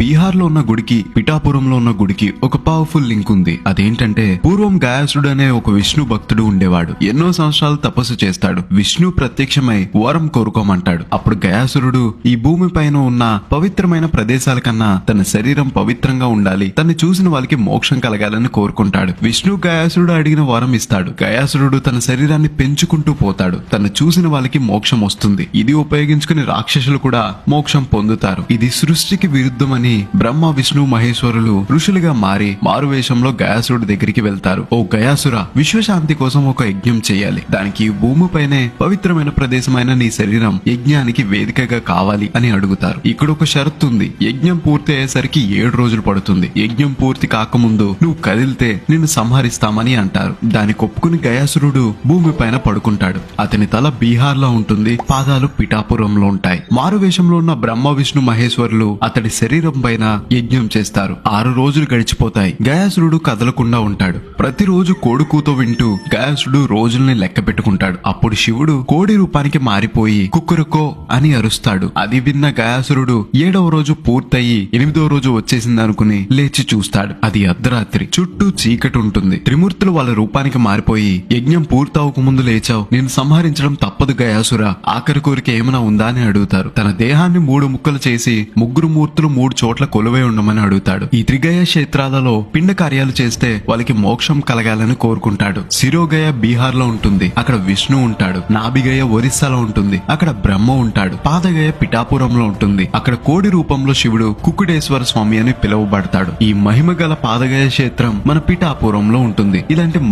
బీహార్ లో ఉన్న గుడికి పిఠాపురంలో ఉన్న గుడికి ఒక పవర్ఫుల్ లింక్ ఉంది. అదేంటంటే పూర్వం గయాసుడు అనే ఒక విష్ణు భక్తుడు ఉండేవాడు. ఎన్నో సంవత్సరాలు తపస్సు చేస్తాడు. విష్ణు ప్రత్యక్షమై వరం కోరుకోమంటాడు. అప్పుడు గయాసురుడు ఈ భూమి పైన ఉన్న పవిత్రమైన ప్రదేశాల కన్నా తన శరీరం పవిత్రంగా ఉండాలి, తను చూసిన వాళ్ళకి మోక్షం కలగాలని కోరుకుంటాడు. విష్ణు గయాసురుడు అడిగిన వరం ఇస్తాడు. గయాసురుడు తన శరీరాన్ని పెంచుకుంటూ పోతాడు. తను చూసిన వాళ్ళకి మోక్షం వస్తుంది. ఇది ఉపయోగించుకుని రాక్షసులు కూడా మోక్షం పొందుతారు. ఇది సృష్టికి విరుద్ధమని బ్రహ్మ విష్ణు మహేశ్వరులు ఋషులుగా మారి మారువేషంలో గయాసురుడి దగ్గరికి వెళ్తారు. ఓ గయాసుర, విశ్వశాంతి కోసం ఒక యజ్ఞం చేయాలి. దానికి భూమిపైనే పవిత్రమైన ప్రదేశమైన నీ శరీరం యజ్ఞానికి వేదికగా కావాలి అని అడుగుతారు. ఇక్కడ ఒక షరతు ఉంది. యజ్ఞం పూర్తి అయ్యేసరికి 7 రోజులు పడుతుంది. యజ్ఞం పూర్తి కాకముందు నువ్వు కదిలితే నిన్ను సంహరిస్తామని అంటారు. దానికి ఒప్పుకుని గయాసురుడు భూమిపైన పడుకుంటాడు. అతని తల బీహార్ లో ఉంటుంది, పాదాలు పిఠాపురంలో ఉంటాయి. మారువేషంలో ఉన్న బ్రహ్మ విష్ణు మహేశ్వరులు అతడి శరీరం పైన యజ్ఞం చేస్తారు. 6 రోజులు గడిచిపోతాయి. గయాసురుడు కదలకుండా ఉంటాడు. ప్రతిరోజు కోడి కూత వింటూ గయాసురుడు రోజుల్ని లెక్క పెట్టుకుంటాడు. అప్పుడు శివుడు కోడి రూపానికి మారిపోయి కుక్కురుకో అని అరుస్తాడు. అది విన్న గయాసురుడు 7వ రోజు పూర్తయి 8వ రోజు వచ్చేసిందనుకుని లేచి చూస్తాడు. అది అర్ధరాత్రి. చుట్టూ చీకటి ఉంటుంది. త్రిమూర్తులు వాళ్ళ రూపానికి మారిపోయి యజ్ఞం పూర్తవక ముందు లేచావు, నేను సంహరించడం తప్పదు గయాసుర, ఆఖరి కోరిక ఏమైనా ఉందా అని అడుగుతారు. తన దేహాన్ని 3 ముక్కలు చేసి 3 మూర్తులు 3 చోట్ల కొలువై ఉండమని అడుగుతాడు. ఈ త్రిగయ క్షేత్రాలలో పిండ కార్యాలు చేస్తే వాళ్ళకి మోక్షం కలగాలని కోరుకుంటాడు. శిరోగయ బీహార్ లో ఉంటుంది. అక్కడ విష్ణు ఉంటాడు. నాభిగయ ఒరిస్సాలో ఉంటుంది. అక్కడ బ్రహ్మ ఉంటాడు. పాదగయ పిఠాపురంలో ఉంటుంది. అక్కడ కోడి రూపంలో శివుడు కుక్కుడేశ్వర స్వామి అని పిలువబడతాడు. ఈ మహిమ గల పాదగయ క్షేత్రం మన పిఠాపురంలో ఉంటుంది. ఇలాంటి